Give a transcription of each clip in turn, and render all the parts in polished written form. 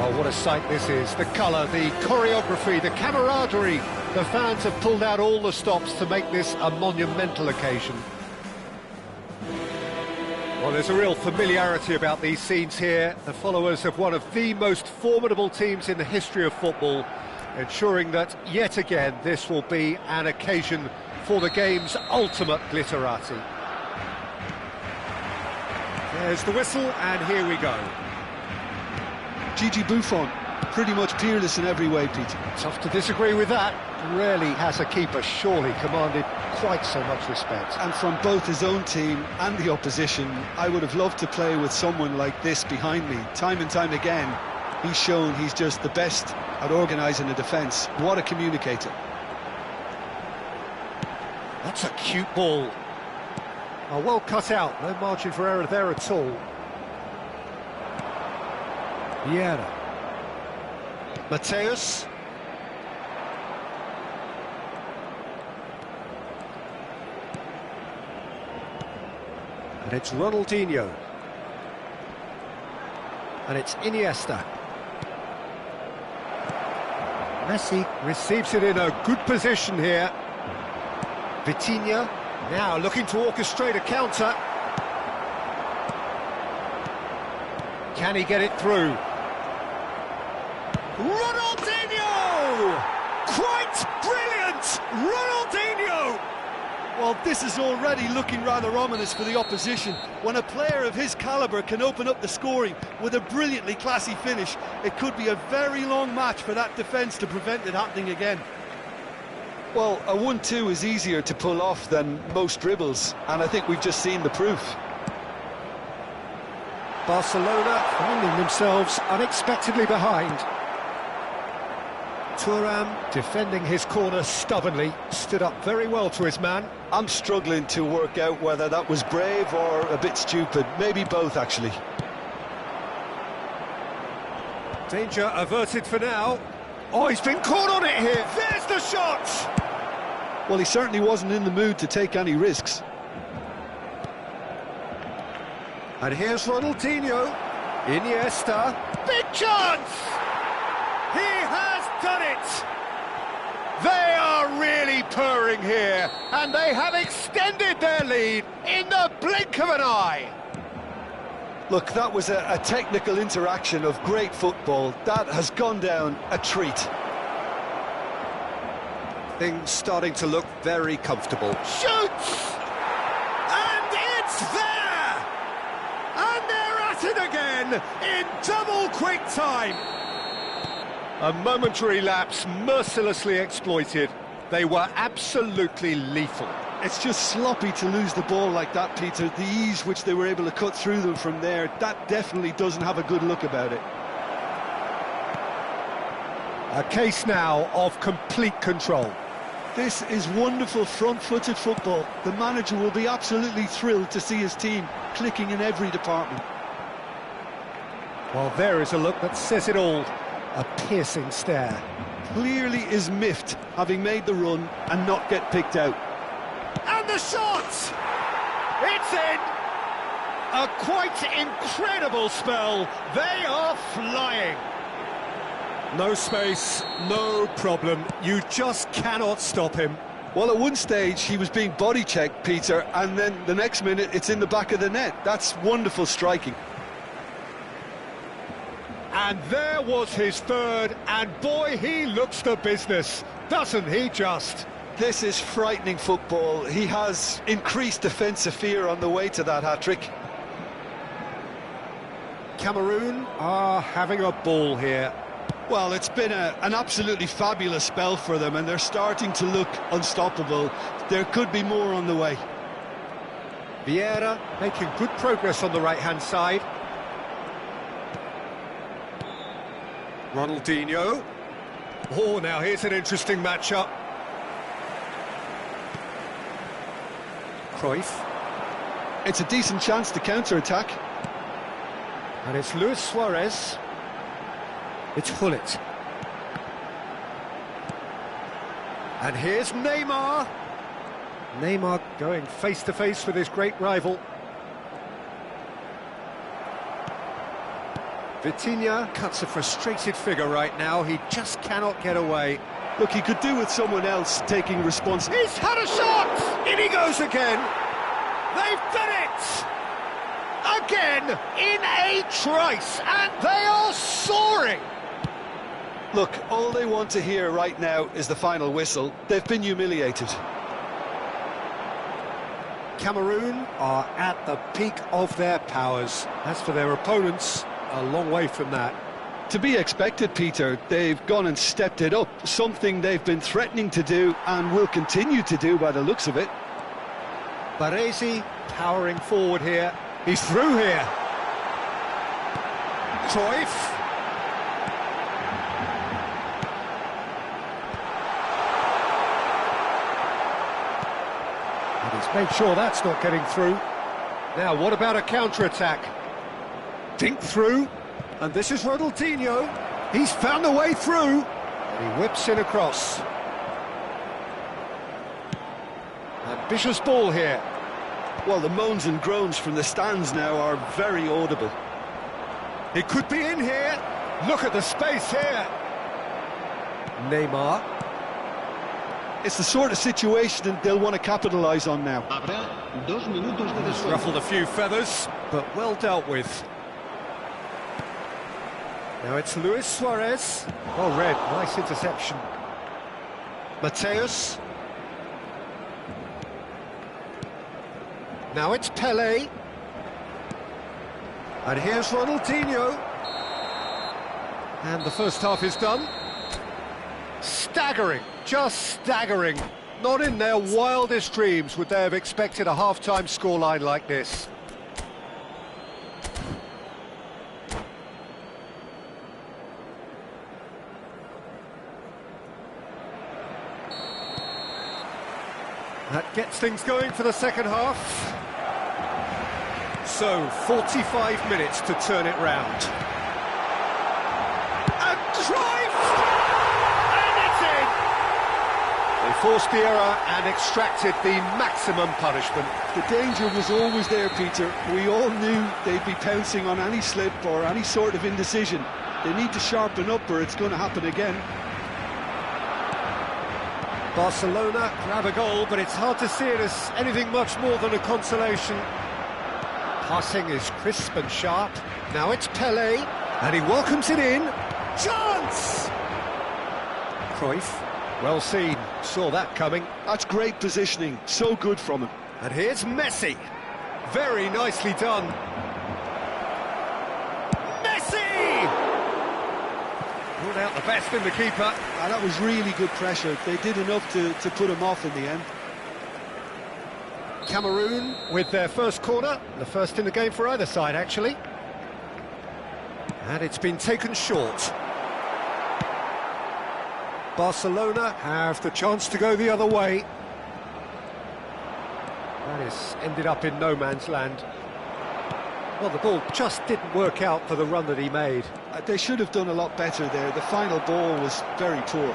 Oh, what a sight this is. The colour, the choreography, the camaraderie. The fans have pulled out all the stops to make this a monumental occasion. Well, there's a real familiarity about these scenes here. The followers of one of the most formidable teams in the history of football, ensuring that, yet again, this will be an occasion for the game's ultimate glitterati. There's the whistle, and here we go. Gigi Buffon, pretty much peerless in every way, Peter. Tough to disagree with that. Rarely has a keeper surely commanded quite so much respect. And from both his own team and the opposition, I would have loved to play with someone like this behind me. Time and time again, he's shown he's just the best at organising a defence. What a communicator. That's a cute ball. Oh, well cut out, no margin for error there at all. Vieira. Mateus. And it's Ronaldinho. And it's Iniesta. Messi receives it in a good position here. Vitinha now looking to orchestrate a counter. Can he get it through? Ronaldinho! Quite brilliant! Ronaldinho! Well, this is already looking rather ominous for the opposition. When a player of his calibre can open up the scoring with a brilliantly classy finish, it could be a very long match for that defence to prevent it happening again. Well, a 1-2 is easier to pull off than most dribbles, and I think we've just seen the proof. Barcelona finding themselves unexpectedly behind. Thuram defending his corner stubbornly, stood up very well to his man. I'm struggling to work out whether that was brave or a bit stupid, maybe both actually. Danger averted for now. Oh, he's been caught on it here. There's the shot! Well, he certainly wasn't in the mood to take any risks. And here's Ronaldinho. Iniesta. Big chance! He has done it! They are really purring here, and they have extended their lead in the blink of an eye. Look, that was a technical interaction of great football. That has gone down a treat. Things starting to look very comfortable. Shoots! And it's there! And they're at it again in double quick time. A momentary lapse mercilessly exploited. They were absolutely lethal. It's just sloppy to lose the ball like that, Peter. The ease which they were able to cut through them from there, that definitely doesn't have a good look about it. A case now of complete control. This is wonderful front-footed football. The manager will be absolutely thrilled to see his team clicking in every department. Well, there is a look that says it all. A piercing stare. Clearly is miffed, having made the run and not get picked out. And the shot! It's in! A quite incredible spell. They are flying. No space, no problem. You just cannot stop him. Well, at one stage he was being body-checked, Peter, and then the next minute it's in the back of the net. That's wonderful striking. And there was his third, and boy, he looks the business, doesn't he just? This is frightening football. He has increased defensive fear on the way to that hat-trick. Cameroon are having a ball here. Well, it's been an absolutely fabulous spell for them, and they're starting to look unstoppable. There could be more on the way. Vieira making good progress on the right-hand side. Ronaldinho. Oh, now here's an interesting matchup. Cruyff. It's a decent chance to counter-attack. And it's Luis Suarez. It's Hullet. And here's Neymar. Neymar going face-to-face with his great rival. Vitinha cuts a frustrated figure right now. He just cannot get away. Look, he could do with someone else taking responsibility. He's had a shot! In he goes again. They've done it! Again, in a trice, and they are soaring! Look, all they want to hear right now is the final whistle. They've been humiliated. Cameroon are at the peak of their powers. As for their opponents, a long way from that. To be expected, Peter. They've gone and stepped it up, something they've been threatening to do and will continue to do by the looks of it. Baresi powering forward here. He's through here. Cruyff. And he's made sure that's not getting through. Now, what about a counter-attack? Dink through. And this is Ronaldinho. He's found a way through. And he whips it across. Ambitious ball here. Well, the moans and groans from the stands now are very audible. It could be in here. Look at the space here. Neymar. It's the sort of situation that they'll want to capitalise on now. He's ruffled a few feathers, but well dealt with. Now it's Luis Suarez. Oh, red, nice interception. Mateus. Now it's Pelé. And here's Ronaldinho. And the first half is done. Staggering, just staggering. Not in their wildest dreams would they have expected a half-time scoreline like this. That gets things going for the second half. So, 45 minutes to turn it round. And Cruyff! And it's in! They forced the error and extracted the maximum punishment. The danger was always there, Peter. We all knew they'd be pouncing on any slip or any sort of indecision. They need to sharpen up or it's going to happen again. Barcelona grab a goal, but it's hard to see it as anything much more than a consolation. Passing is crisp and sharp. Now it's Pelé, and he welcomes it in. Chance! Cruyff, well seen, saw that coming. That's great positioning, so good from him. And here's Messi. Very nicely done. Ruled out the best in the keeper. And that was really good pressure. They did enough to put him off in the end. Cameroon with their first corner. The first in the game for either side, actually. And it's been taken short. Barcelona have the chance to go the other way. That is ended up in no man's land. Well, the ball just didn't work out for the run that he made. They should have done a lot better there. The final ball was very poor.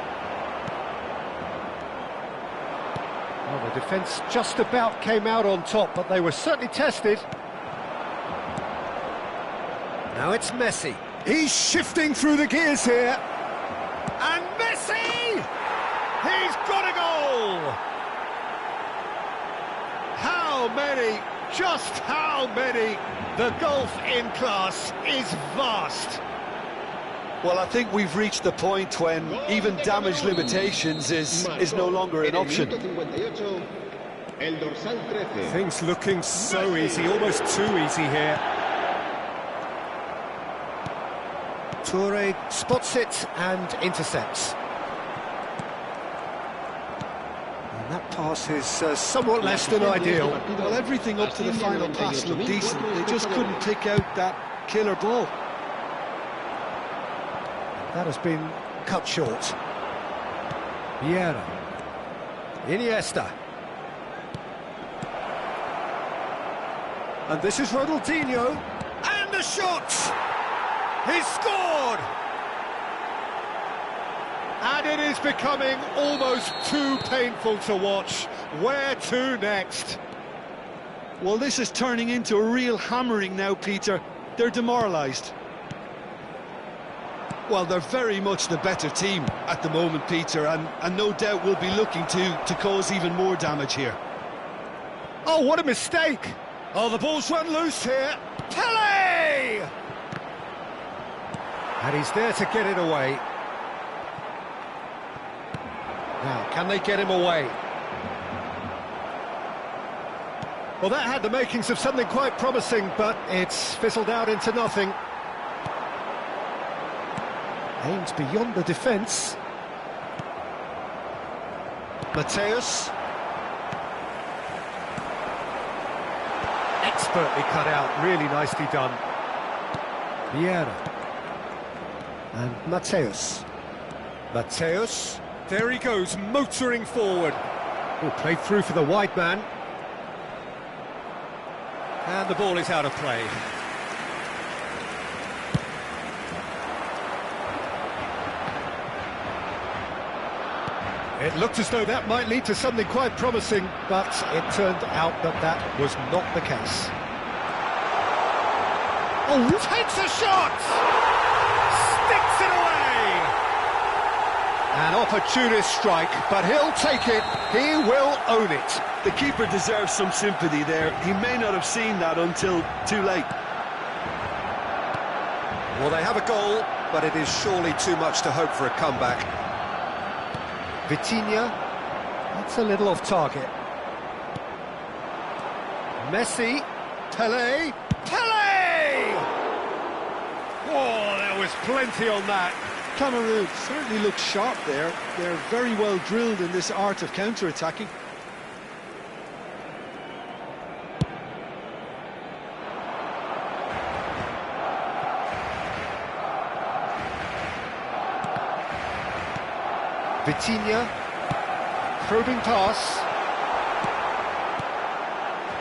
Well, the defence just about came out on top, but they were certainly tested. Now it's Messi. He's shifting through the gears here. And Messi! He's got a goal! How many? Just how many? The gulf in class is vast. Well, I think we've reached the point when even damage limitations is no longer an option. Things looking so easy, almost too easy here. Toure spots it and intercepts. And that pass is somewhat less than ideal. Well, everything up to the final pass looked decent. They just couldn't pick out that killer ball. That has been cut short. Vieira. Iniesta. And this is Ronaldinho. And the shot! He's scored! And it is becoming almost too painful to watch. Where to next? Well, this is turning into a real hammering now, Peter. They're demoralised. Well, they're very much the better team at the moment, Peter, and no doubt will be looking to cause even more damage here. Oh, what a mistake! Oh, the ball's run loose here. Pele! And he's there to get it away. Now, can they get him away? Well, that had the makings of something quite promising, but it's fizzled out into nothing. Aims beyond the defence. Mateus. Expertly cut out, really nicely done. Vieira. And Mateus. Mateus. There he goes, motoring forward. Oh, played through for the wide man. And the ball is out of play. It looked as though that might lead to something quite promising, but it turned out that that was not the case. Oh, takes a shot! Sticks it away! An opportunist strike, but he'll take it. He will own it. The keeper deserves some sympathy there. He may not have seen that until too late. Well, they have a goal, but it is surely too much to hope for a comeback. Vitinha, that's a little off target. Messi, Pele, Pele! Oh, there was plenty on that. Cameroon certainly looks sharp there. They're very well drilled in this art of counter-attacking. Vitinha, probing pass.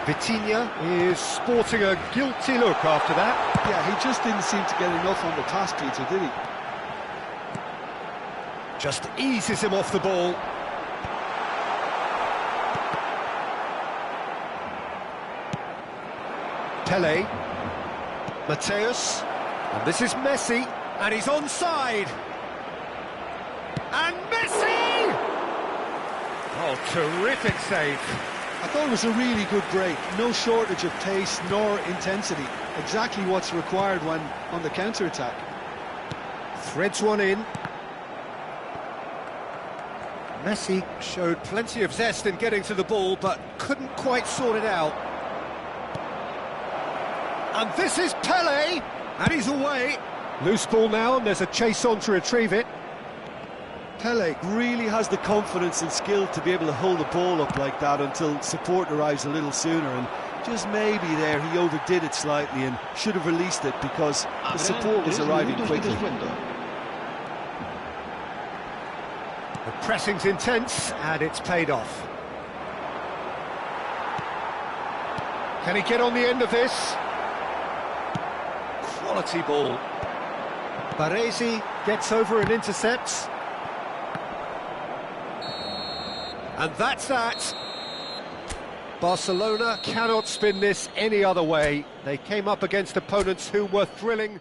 Vitinha is sporting a guilty look after that. Yeah, he just didn't seem to get enough on the pass, Peter, did he? Just eases him off the ball. Pele. Mateus. And this is Messi. And he's onside. And Messi! Oh, terrific save. I thought it was a really good break. No shortage of pace nor intensity. Exactly what's required when on the counter-attack. Threads one in. Messi showed plenty of zest in getting to the ball, but couldn't quite sort it out. And this is Pele! And he's away. Loose ball now, and there's a chase on to retrieve it. Pele really has the confidence and skill to be able to hold the ball up like that until support arrives a little sooner, and just maybe there he overdid it slightly and should have released it because the support was arriving quickly. The pressing's intense and it's paid off. Can he get on the end of this? Quality ball. Baresi gets over and intercepts. And that's that. Barcelona cannot spin this any other way. They came up against opponents who were thrilling.